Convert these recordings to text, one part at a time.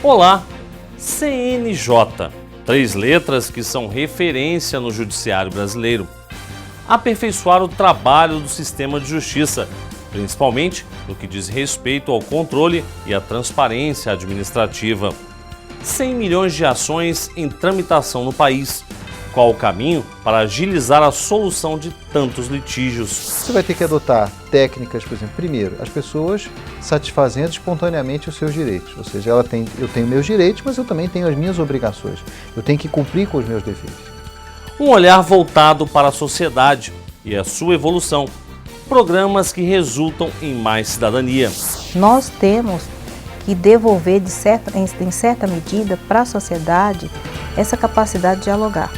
Olá, CNJ, 3 letras que são referência no judiciário brasileiro. Aperfeiçoar o trabalho do sistema de justiça, principalmente no que diz respeito ao controle e à transparência administrativa. 100 milhões de ações em tramitação no país. Qual o caminho para agilizar a solução de tantos litígios? Você vai ter que adotar técnicas, por exemplo, primeiro, as pessoas satisfazendo espontaneamente os seus direitos. Ou seja, eu tenho meus direitos, mas eu também tenho as minhas obrigações. Eu tenho que cumprir com os meus deveres. Um olhar voltado para a sociedade e a sua evolução. Programas que resultam em mais cidadania. Nós temos que devolver, em certa medida, para a sociedade essa capacidade de dialogar.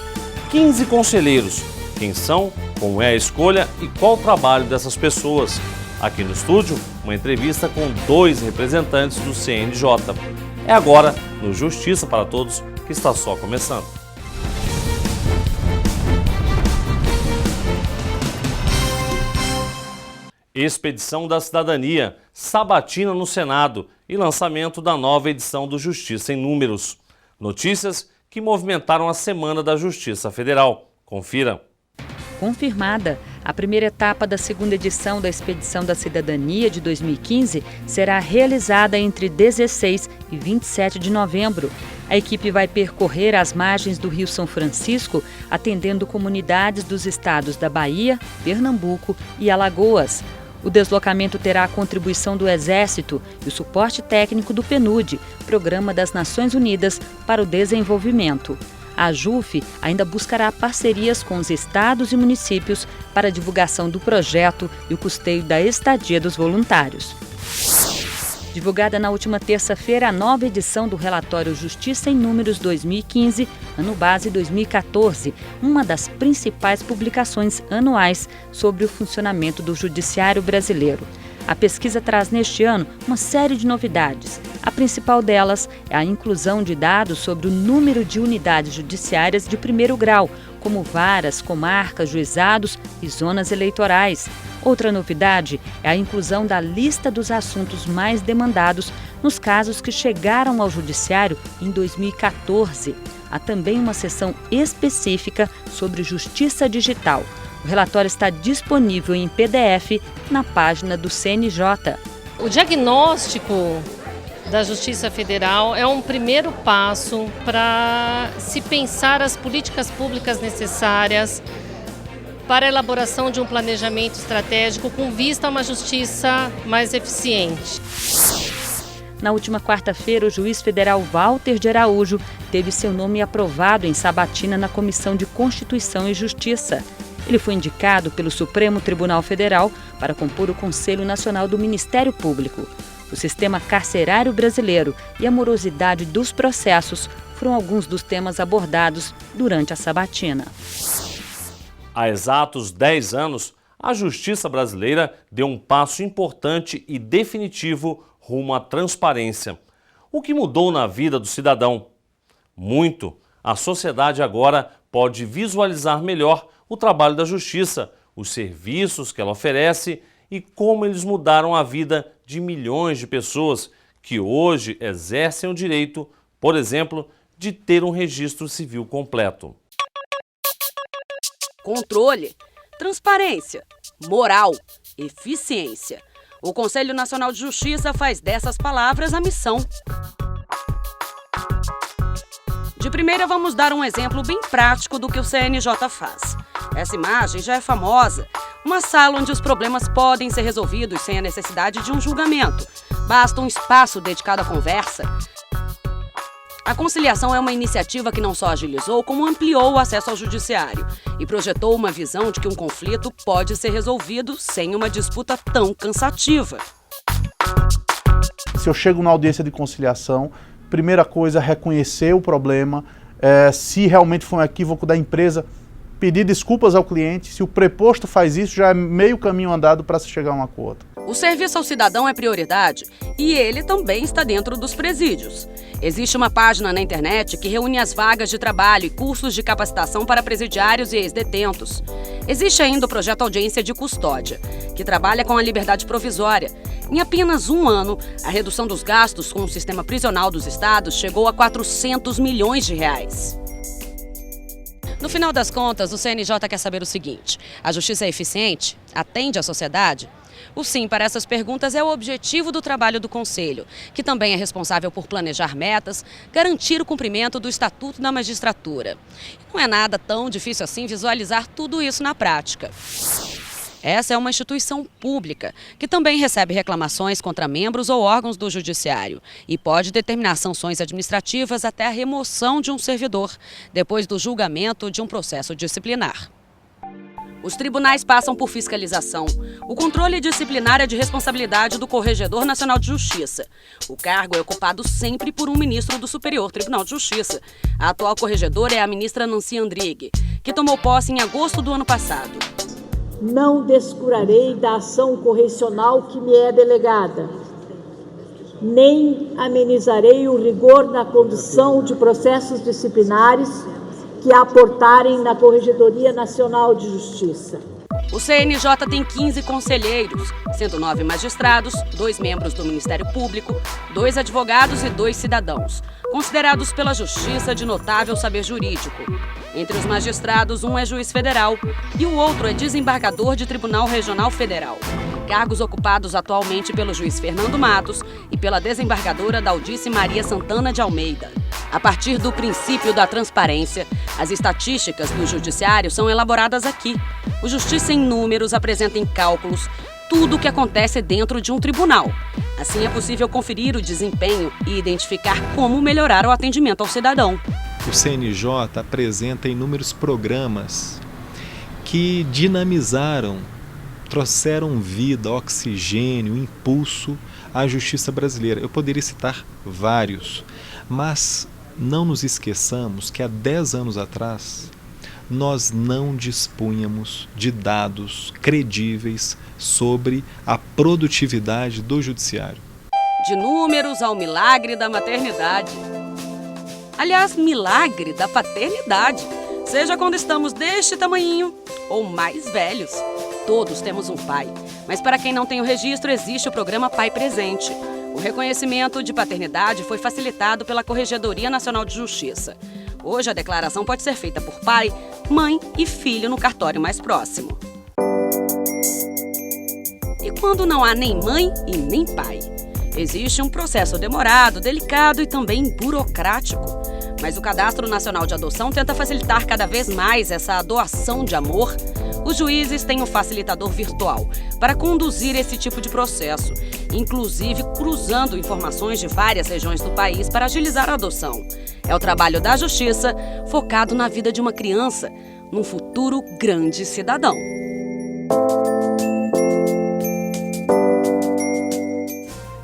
15 conselheiros. Quem são, como é a escolha e qual o trabalho dessas pessoas. Aqui no estúdio, uma entrevista com 2 representantes do CNJ. É agora no Justiça para Todos, que está só começando. Expedição da Cidadania, sabatina no Senado e lançamento da nova edição do Justiça em Números. Notícias que movimentaram a Semana da Justiça Federal. Confira. Confirmada, a primeira etapa da segunda edição da Expedição da Cidadania de 2015 será realizada entre 16 e 27 de novembro. A equipe vai percorrer as margens do Rio São Francisco, atendendo comunidades dos estados da Bahia, Pernambuco e Alagoas. O deslocamento terá a contribuição do Exército e o suporte técnico do PNUD, Programa das Nações Unidas para o Desenvolvimento. A JUF ainda buscará parcerias com os estados e municípios para a divulgação do projeto e o custeio da estadia dos voluntários. Divulgada na última terça-feira a nova edição do relatório Justiça em Números 2015, ano base 2014, uma das principais publicações anuais sobre o funcionamento do judiciário brasileiro. A pesquisa traz neste ano uma série de novidades. A principal delas é a inclusão de dados sobre o número de unidades judiciárias de primeiro grau, como varas, comarcas, juizados e zonas eleitorais. Outra novidade é a inclusão da lista dos assuntos mais demandados nos casos que chegaram ao Judiciário em 2014. Há também uma seção específica sobre justiça digital. O relatório está disponível em PDF na página do CNJ. O diagnóstico da Justiça Federal é um primeiro passo para se pensar as políticas públicas necessárias para a elaboração de um planejamento estratégico com vista a uma justiça mais eficiente. Na última quarta-feira, o juiz federal Walter de Araújo teve seu nome aprovado em sabatina na Comissão de Constituição e Justiça. Ele foi indicado pelo Supremo Tribunal Federal para compor o Conselho Nacional do Ministério Público. O sistema carcerário brasileiro e a morosidade dos processos foram alguns dos temas abordados durante a sabatina. Há exatos 10 anos, a justiça brasileira deu um passo importante e definitivo rumo à transparência. O que mudou na vida do cidadão? Muito. A sociedade agora pode visualizar melhor o trabalho da justiça, os serviços que ela oferece e como eles mudaram a vida de milhões de pessoas que hoje exercem o direito, por exemplo, de ter um registro civil completo. Controle, transparência, moral, eficiência. O Conselho Nacional de Justiça faz dessas palavras a missão. De primeira, vamos dar um exemplo bem prático do que o CNJ faz. Essa imagem já é famosa. Uma sala onde os problemas podem ser resolvidos sem a necessidade de um julgamento. Basta um espaço dedicado à conversa. A conciliação é uma iniciativa que não só agilizou, como ampliou o acesso ao judiciário e projetou uma visão de que um conflito pode ser resolvido sem uma disputa tão cansativa. Se eu chego na audiência de conciliação, primeira coisa é reconhecer o problema, se realmente foi um equívoco da empresa, pedir desculpas ao cliente. Se o preposto faz isso, já é meio caminho andado para se chegar a um acordo. O serviço ao cidadão é prioridade e ele também está dentro dos presídios. Existe uma página na internet que reúne as vagas de trabalho e cursos de capacitação para presidiários e ex-detentos. Existe ainda o projeto Audiência de Custódia, que trabalha com a liberdade provisória. Em apenas um ano, a redução dos gastos com o sistema prisional dos estados chegou a 400 milhões de reais. No final das contas, o CNJ quer saber o seguinte: a justiça é eficiente? Atende à sociedade? O sim para essas perguntas é o objetivo do trabalho do Conselho, que também é responsável por planejar metas, garantir o cumprimento do Estatuto da Magistratura. Não é nada tão difícil assim visualizar tudo isso na prática. Essa é uma instituição pública, que também recebe reclamações contra membros ou órgãos do Judiciário e pode determinar sanções administrativas até a remoção de um servidor, depois do julgamento de um processo disciplinar. Os tribunais passam por fiscalização. O controle disciplinar é de responsabilidade do Corregedor Nacional de Justiça. O cargo é ocupado sempre por um ministro do Superior Tribunal de Justiça. A atual corregedora é a ministra Nancy Andrighi, que tomou posse em agosto do ano passado. Não descurarei da ação correcional que me é delegada, nem amenizarei o rigor na condução de processos disciplinares que aportarem na Corregedoria Nacional de Justiça. O CNJ tem 15 conselheiros, sendo 9 magistrados, 2 membros do Ministério Público, 2 advogados e 2 cidadãos, considerados pela Justiça de notável saber jurídico. Entre os magistrados, um é juiz federal e o outro é desembargador de Tribunal Regional Federal. Cargos ocupados atualmente pelo juiz Fernando Matos e pela desembargadora Daldice Maria Santana de Almeida. A partir do princípio da transparência, as estatísticas do Judiciário são elaboradas aqui. O Justiça em Números apresenta em cálculos tudo o que acontece dentro de um tribunal. Assim é possível conferir o desempenho e identificar como melhorar o atendimento ao cidadão. O CNJ apresenta inúmeros programas que dinamizaram, trouxeram vida, oxigênio, impulso à justiça brasileira. Eu poderia citar vários, mas não nos esqueçamos que há 10 anos atrás nós não dispunhamos de dados credíveis sobre a produtividade do judiciário. De números ao milagre da maternidade. Aliás, milagre da paternidade. Seja quando estamos deste tamanhinho ou mais velhos. Todos temos um pai. Mas para quem não tem o registro, existe o programa Pai Presente. O reconhecimento de paternidade foi facilitado pela Corregedoria Nacional de Justiça. Hoje, a declaração pode ser feita por pai, mãe e filho no cartório mais próximo. E quando não há nem mãe e nem pai? Existe um processo demorado, delicado e também burocrático. Mas o Cadastro Nacional de Adoção tenta facilitar cada vez mais essa doação de amor. Os juízes têm um facilitador virtual para conduzir esse tipo de processo, inclusive cruzando informações de várias regiões do país para agilizar a adoção. É o trabalho da Justiça focado na vida de uma criança, num futuro grande cidadão.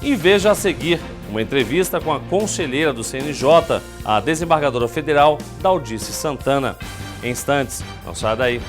E veja a seguir uma entrevista com a conselheira do CNJ, a desembargadora federal Daldice Santana. Em instantes, não saia daí.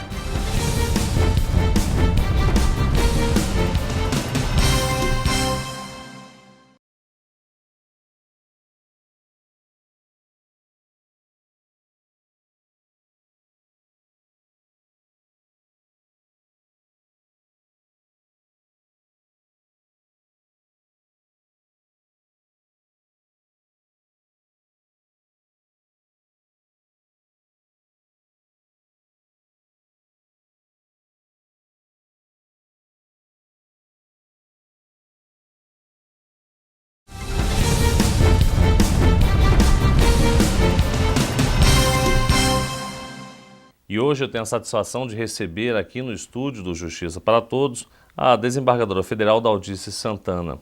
E hoje eu tenho a satisfação de receber aqui no estúdio do Justiça para Todos a desembargadora federal Daldice Santana.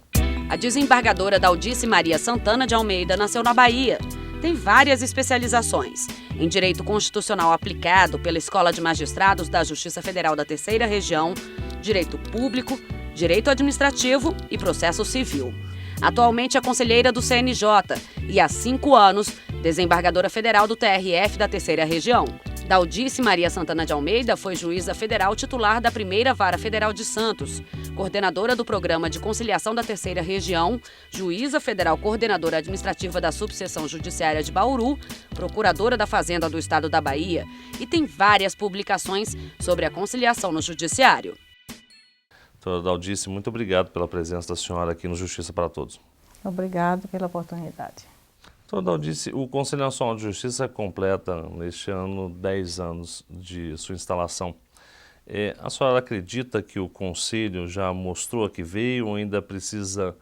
A desembargadora Daldice Maria Santana de Almeida nasceu na Bahia. Tem várias especializações em Direito Constitucional aplicado pela Escola de Magistrados da Justiça Federal da Terceira Região, Direito Público, Direito Administrativo e Processo Civil. Atualmente é conselheira do CNJ e há 5 anos, desembargadora federal do TRF da Terceira Região. Daldice Maria Santana de Almeida foi juíza federal titular da Primeira Vara Federal de Santos, coordenadora do Programa de Conciliação da Terceira Região, juíza federal coordenadora administrativa da Subseção Judiciária de Bauru, procuradora da Fazenda do Estado da Bahia e tem várias publicações sobre a conciliação no Judiciário. Doutora Daldice, muito obrigado pela presença da senhora aqui no Justiça para Todos. Obrigado pela oportunidade. Doutora Daldice, o Conselho Nacional de Justiça completa neste ano 10 anos de sua instalação. A senhora acredita que o Conselho já mostrou a que veio ou ainda precisa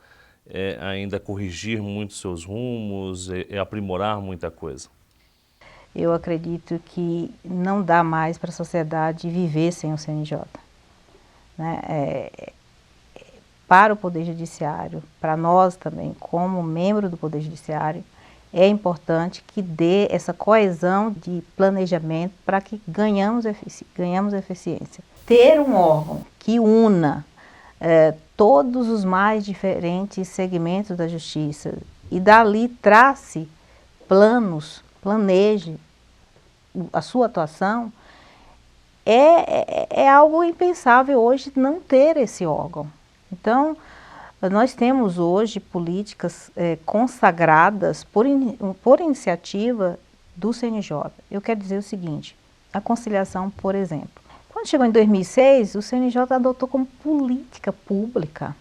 ainda corrigir muito seus rumos e aprimorar muita coisa? Eu acredito que não dá mais para a sociedade viver sem o CNJ. Né? Para o Poder Judiciário, para nós também, como membro do Poder Judiciário, é importante que dê essa coesão de planejamento para que ganhamos eficiência. Ter um órgão que una todos os mais diferentes segmentos da justiça e dali trace planos, planeje a sua atuação, é algo impensável hoje não ter esse órgão. Então, nós temos hoje políticas consagradas por iniciativa do CNJ. Eu quero dizer o seguinte, a conciliação, por exemplo. Quando chegou em 2006, o CNJ adotou como política pública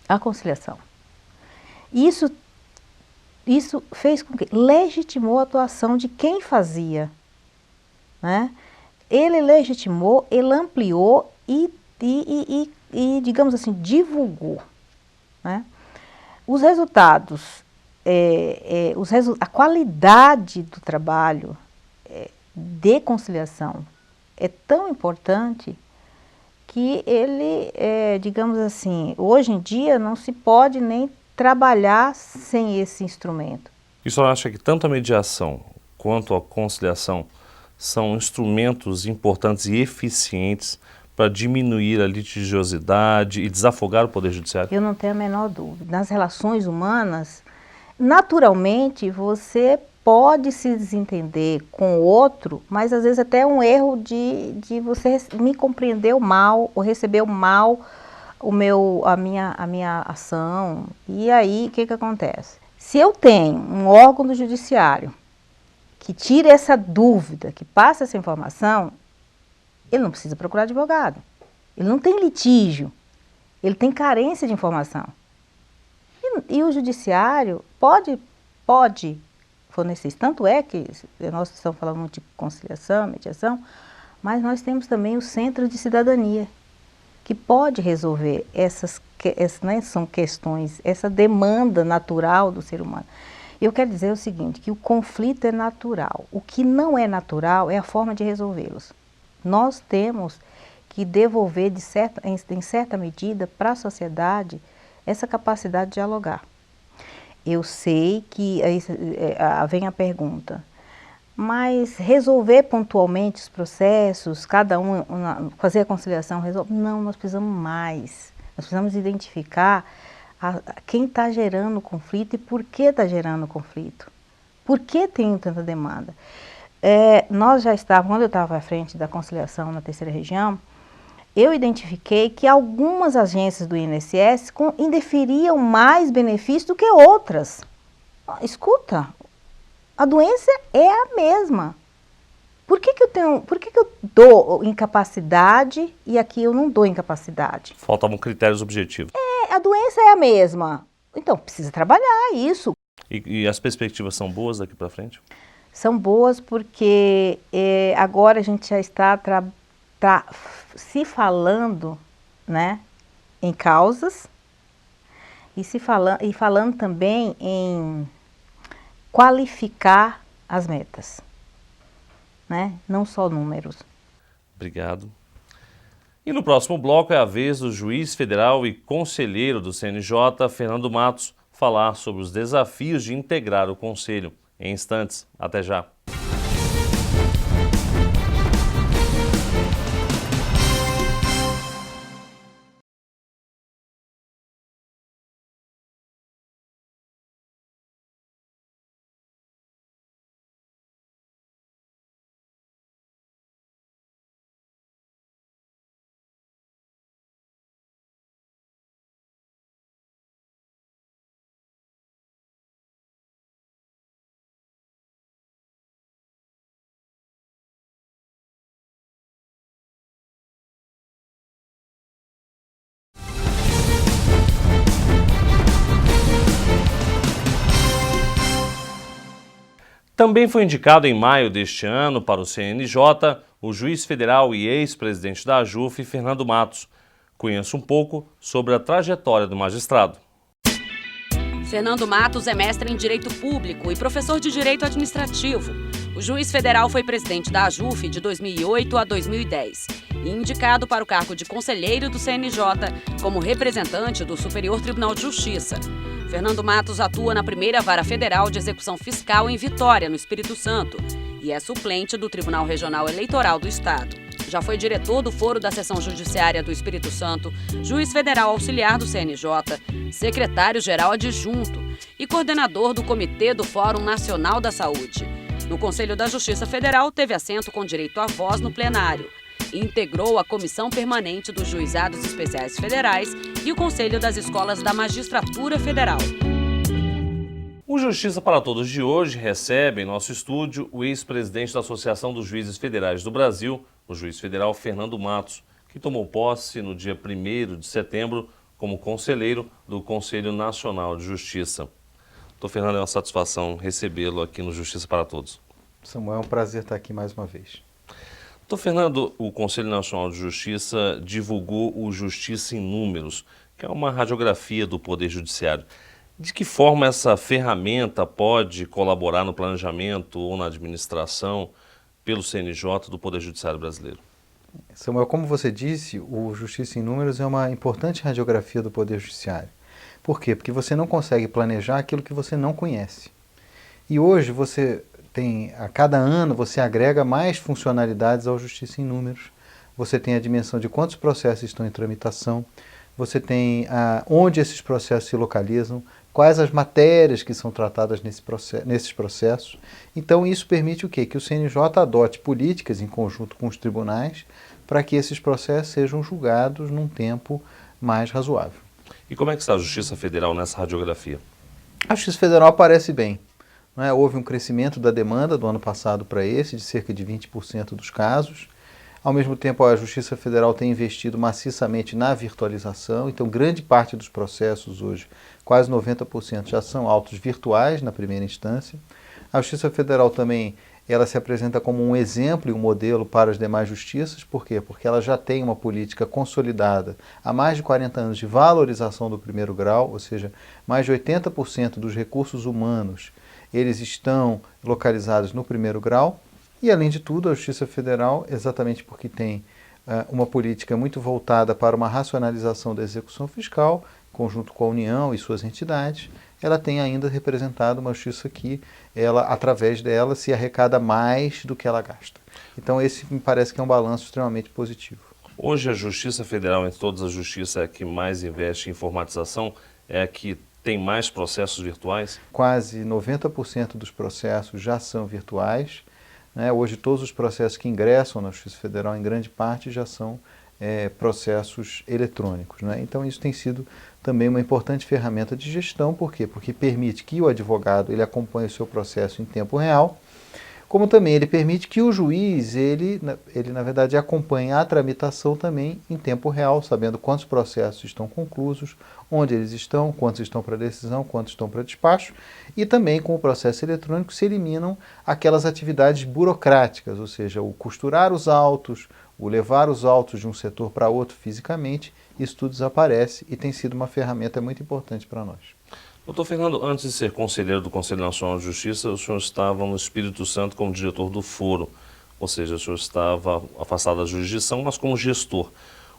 a conciliação. Isso fez com que legitimou a atuação de quem fazia. Né? Ele legitimou, ele ampliou e digamos assim, divulgou. Né? Os resultados, a qualidade do trabalho de conciliação é tão importante que ele, digamos assim, hoje em dia não se pode nem trabalhar sem esse instrumento. E a senhora acha que tanto a mediação quanto a conciliação são instrumentos importantes e eficientes para diminuir a litigiosidade e desafogar o Poder Judiciário? Eu não tenho a menor dúvida. Nas relações humanas, naturalmente você pode se desentender com o outro, mas às vezes até é um erro de você me compreender mal ou receber mal a minha ação. E aí, o que acontece? Se eu tenho um órgão do judiciário que tira essa dúvida, que passa essa informação, ele não precisa procurar advogado. Ele não tem litígio. Ele tem carência de informação. E o judiciário pode fornecer isso. Tanto é que nós estamos falando muito de conciliação, mediação, mas nós temos também o Centro de Cidadania, que pode resolver essas né, são questões, essa demanda natural do ser humano. Eu quero dizer o seguinte, que o conflito é natural. O que não é natural é a forma de resolvê-los. Nós temos que devolver, em certa medida, para a sociedade, essa capacidade de dialogar. Eu sei que aí vem a pergunta, mas resolver pontualmente os processos, cada um fazer a conciliação, não, nós precisamos mais. Nós precisamos identificar quem está gerando o conflito e por que está gerando o conflito. Por que tem tanta demanda? Nós já estávamos, quando eu estava à frente da conciliação na terceira região, eu identifiquei que algumas agências do INSS indeferiam mais benefícios do que outras. Escuta, a doença é a mesma. Por que eu dou incapacidade e aqui eu não dou incapacidade? Faltavam critérios objetivos. A doença é a mesma. Então, precisa trabalhar isso. E as perspectivas são boas daqui para frente? São boas porque agora a gente já está se falando, né, em causas e falando também em qualificar as metas, né, não só números. Obrigado. E no próximo bloco é a vez do juiz federal e conselheiro do CNJ, Fernando Matos, falar sobre os desafios de integrar o conselho. Em instantes, até já. Também foi indicado em maio deste ano para o CNJ o juiz federal e ex-presidente da AJUF, Fernando Matos. Conheço um pouco sobre a trajetória do magistrado. Fernando Matos é mestre em Direito Público e professor de Direito Administrativo. O juiz federal foi presidente da AJUF de 2008 a 2010 e indicado para o cargo de conselheiro do CNJ como representante do Superior Tribunal de Justiça. Fernando Matos atua na primeira Vara Federal de Execução Fiscal em Vitória, no Espírito Santo, e é suplente do Tribunal Regional Eleitoral do Estado. Já foi diretor do Foro da Seção Judiciária do Espírito Santo, juiz federal auxiliar do CNJ, secretário-geral adjunto e coordenador do Comitê do Fórum Nacional da Saúde. No Conselho da Justiça Federal, teve assento com direito à voz no plenário e integrou a Comissão Permanente dos Juizados Especiais Federais e o Conselho das Escolas da Magistratura Federal. O Justiça para Todos de hoje recebe em nosso estúdio o ex-presidente da Associação dos Juízes Federais do Brasil, o juiz federal Fernando Matos, que tomou posse no dia 1º de setembro como conselheiro do Conselho Nacional de Justiça. Doutor Fernando, é uma satisfação recebê-lo aqui no Justiça para Todos. Samuel, é um prazer estar aqui mais uma vez. Doutor Fernando, o Conselho Nacional de Justiça divulgou o Justiça em Números, que é uma radiografia do Poder Judiciário. De que forma essa ferramenta pode colaborar no planejamento ou na administração pelo CNJ do Poder Judiciário brasileiro? Samuel, como você disse, o Justiça em Números é uma importante radiografia do Poder Judiciário. Por quê? Porque você não consegue planejar aquilo que você não conhece. E hoje a cada ano você agrega mais funcionalidades ao Justiça em Números. Você tem a dimensão de quantos processos estão em tramitação, você tem onde esses processos se localizam, quais as matérias que são tratadas nesses processos. Então isso permite o quê? Que o CNJ adote políticas em conjunto com os tribunais para que esses processos sejam julgados num tempo mais razoável. E como é que está a Justiça Federal nessa radiografia? A Justiça Federal aparece bem. Não é? Houve um crescimento da demanda do ano passado para esse, de cerca de 20% dos casos. Ao mesmo tempo, a Justiça Federal tem investido maciçamente na virtualização, então grande parte dos processos hoje, quase 90%, já são autos virtuais na primeira instância. A Justiça Federal também ela se apresenta como um exemplo e um modelo para as demais justiças. Por quê? Porque ela já tem uma política consolidada há mais de 40 anos de valorização do primeiro grau, ou seja, mais de 80% dos recursos humanos eles estão localizados no primeiro grau. E, além de tudo, a Justiça Federal, exatamente porque tem uma política muito voltada para uma racionalização da execução fiscal, conjunto com a União e suas entidades, ela tem ainda representado uma justiça que, através dela, se arrecada mais do que ela gasta. Então, esse me parece que é um balanço extremamente positivo. Hoje, a Justiça Federal, entre todas as justiças, é a que mais investe em informatização, é a que tem mais processos virtuais? Quase 90% dos processos já são virtuais. Hoje todos os processos que ingressam na Justiça Federal, em grande parte, já são processos eletrônicos. Então isso tem sido também uma importante ferramenta de gestão. Por quê? Porque permite que o advogado ele acompanhe o seu processo em tempo real, como também ele permite que o juiz, ele na verdade acompanhe a tramitação também em tempo real, sabendo quantos processos estão conclusos, onde eles estão, quantos estão para decisão, quantos estão para despacho, e também com o processo eletrônico se eliminam aquelas atividades burocráticas, ou seja, o costurar os autos, o levar os autos de um setor para outro fisicamente, isso tudo desaparece e tem sido uma ferramenta muito importante para nós. Doutor Fernando, antes de ser conselheiro do Conselho Nacional de Justiça, o senhor estava no Espírito Santo como diretor do Foro, ou seja, o senhor estava afastado da jurisdição, mas como gestor.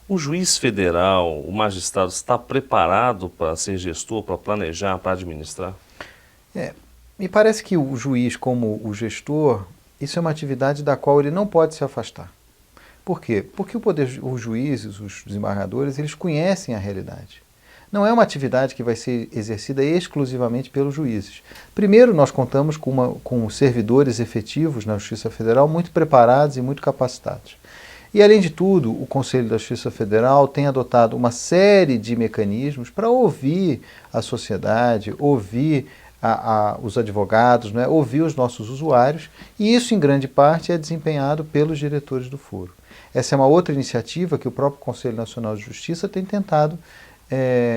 O juiz federal, o magistrado, está preparado para ser gestor, para planejar, para administrar? Me parece que o juiz, como o gestor, isso é uma atividade da qual ele não pode se afastar. Por quê? Porque os juízes, os desembargadores, eles conhecem a realidade. Não é uma atividade que vai ser exercida exclusivamente pelos juízes. Primeiro, nós contamos com servidores efetivos na Justiça Federal muito preparados e muito capacitados. E, além de tudo, o Conselho da Justiça Federal tem adotado uma série de mecanismos para ouvir a sociedade, ouvir os advogados, ouvir os nossos usuários, e isso, em grande parte, é desempenhado pelos diretores do Foro. Essa é uma outra iniciativa que o próprio Conselho Nacional de Justiça tem tentado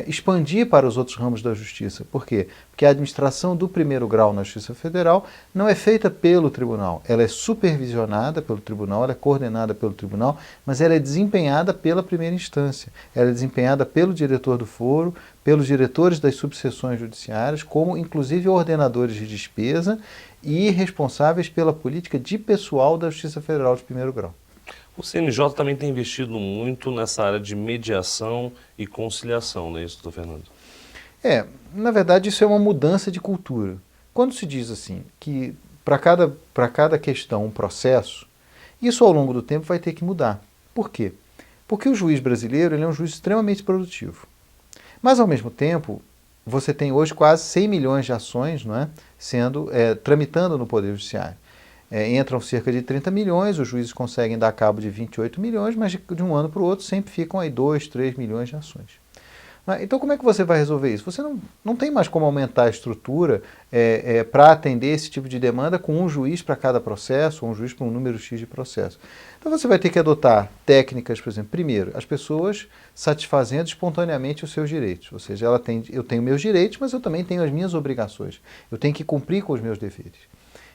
expandir para os outros ramos da justiça. Por quê? Porque a administração do primeiro grau na Justiça Federal não é feita pelo tribunal, ela é supervisionada pelo tribunal, ela é coordenada pelo tribunal, mas ela é desempenhada pela primeira instância, ela é desempenhada pelo diretor do foro, pelos diretores das subseções judiciárias, como inclusive ordenadores de despesa e responsáveis pela política de pessoal da Justiça Federal de primeiro grau. O CNJ também tem investido muito nessa área de mediação e conciliação, não é isso, doutor Fernando? Na verdade isso é uma mudança de cultura. Quando se diz assim, que para cada questão um processo, isso ao longo do tempo vai ter que mudar. Por quê? Porque o juiz brasileiro ele é um juiz extremamente produtivo. Mas ao mesmo tempo, você tem hoje quase 100 milhões de ações, não é, tramitando no Poder Judiciário. Entram cerca de 30 milhões, os juízes conseguem dar cabo de 28 milhões, mas de um ano para o outro sempre ficam aí 2, 3 milhões de ações. Então como é que você vai resolver isso? Você não tem mais como aumentar a estrutura para atender esse tipo de demanda com um juiz para cada processo, ou um juiz para um número X de processo. Então você vai ter que adotar técnicas, por exemplo, primeiro, as pessoas satisfazendo espontaneamente os seus direitos. Ou seja, eu tenho meus direitos, mas eu também tenho as minhas obrigações. Eu tenho que cumprir com os meus deveres.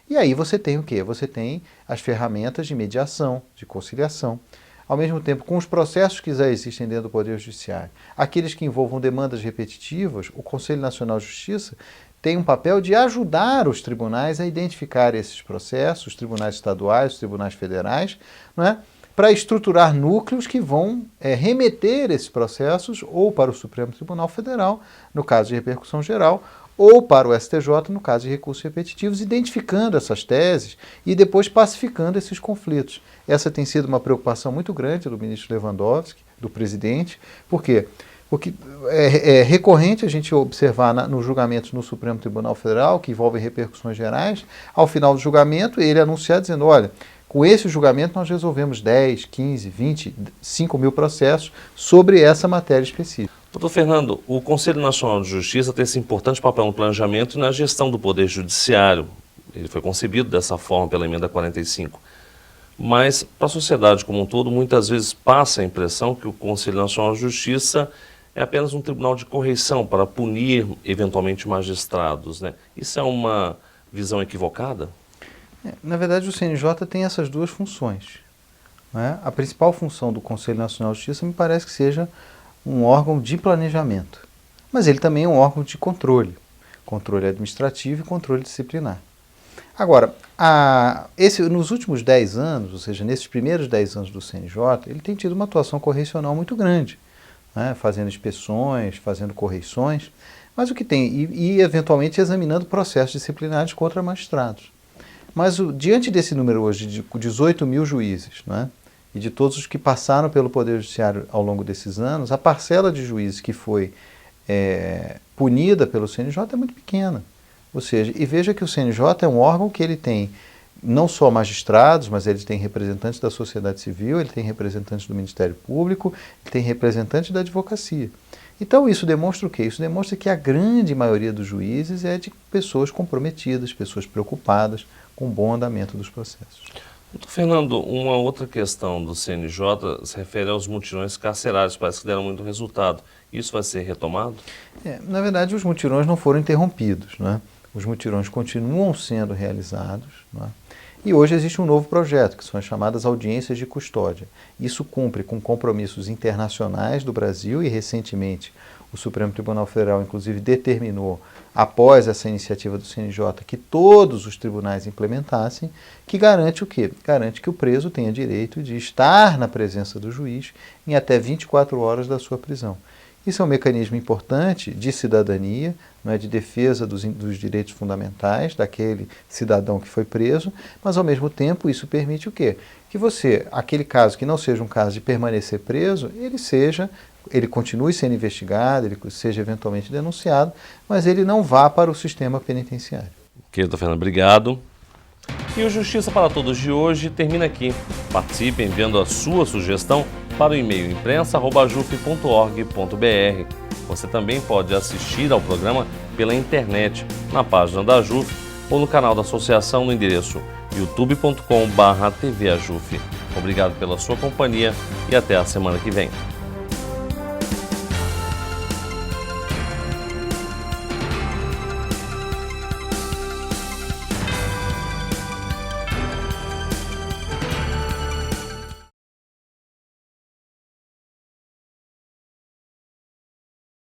E aí você tem o quê? Você tem as ferramentas de mediação, de conciliação, ao mesmo tempo com os processos que já existem dentro do Poder Judiciário. Aqueles que envolvam demandas repetitivas, o Conselho Nacional de Justiça tem um papel de ajudar os tribunais a identificar esses processos, os tribunais estaduais, os tribunais federais, não é? Para estruturar núcleos que vão remeter esses processos ou para o Supremo Tribunal Federal, no caso de repercussão geral, ou para o STJ, no caso de recursos repetitivos, identificando essas teses e depois pacificando esses conflitos. Essa tem sido uma preocupação muito grande do ministro Lewandowski, do presidente. Por quê? Porque é recorrente a gente observar nos julgamentos no Supremo Tribunal Federal, que envolvem repercussões gerais, ao final do julgamento ele anunciar dizendo, olha, com esse julgamento nós resolvemos 10, 15, 20, 5 mil processos sobre essa matéria específica. Doutor Fernando, o Conselho Nacional de Justiça tem esse importante papel no planejamento e na gestão do Poder Judiciário. Ele foi concebido dessa forma pela Emenda 45. Mas, para a sociedade como um todo, muitas vezes passa a impressão que o Conselho Nacional de Justiça é apenas um tribunal de correição para punir, eventualmente, magistrados, né? Isso é uma visão equivocada? Na verdade, o CNJ tem essas duas funções, né? A principal função do Conselho Nacional de Justiça me parece que seja um órgão de planejamento, mas ele também é um órgão de controle administrativo e controle disciplinar. Agora, nos últimos 10 anos, ou seja, nesses primeiros 10 anos do CNJ, ele tem tido uma atuação correcional muito grande, né? Fazendo inspeções, fazendo correições, mas o que tem, e eventualmente examinando processos disciplinares contra magistrados. Mas diante desse número hoje de 18 mil juízes, né? E de todos os que passaram pelo Poder Judiciário ao longo desses anos, a parcela de juízes que foi punida pelo CNJ é muito pequena. Ou seja, e veja que o CNJ é um órgão que ele tem não só magistrados, mas ele tem representantes da sociedade civil, ele tem representantes do Ministério Público, ele tem representantes da advocacia. Então isso demonstra o quê? Isso demonstra que a grande maioria dos juízes é de pessoas comprometidas, pessoas preocupadas com o bom andamento dos processos. Doutor Fernando, uma outra questão do CNJ se refere aos mutirões carcerários, parece que deram muito resultado. Isso vai ser retomado? Na verdade, os mutirões não foram interrompidos, né? Os mutirões continuam sendo realizados, né? E hoje existe um novo projeto, que são as chamadas audiências de custódia. Isso cumpre com compromissos internacionais do Brasil e, recentemente, o Supremo Tribunal Federal, inclusive, determinou, após essa iniciativa do CNJ, que todos os tribunais implementassem, que garante o quê? Garante que o preso tenha direito de estar na presença do juiz em até 24 horas da sua prisão. Isso é um mecanismo importante de cidadania, não é, de defesa dos direitos fundamentais daquele cidadão que foi preso, mas, ao mesmo tempo, isso permite o quê? Que aquele caso que não seja um caso de permanecer preso, ele continue sendo investigado, ele seja eventualmente denunciado, mas ele não vá para o sistema penitenciário. Ok, doutor Fernando, obrigado. E o Justiça para Todos de hoje termina aqui. Participe enviando a sua sugestão para o e-mail imprensa@juf.org.br. Você também pode assistir ao programa pela internet, na página da JUF ou no canal da associação no endereço youtube.com/tvajuf. Obrigado pela sua companhia e até a semana que vem.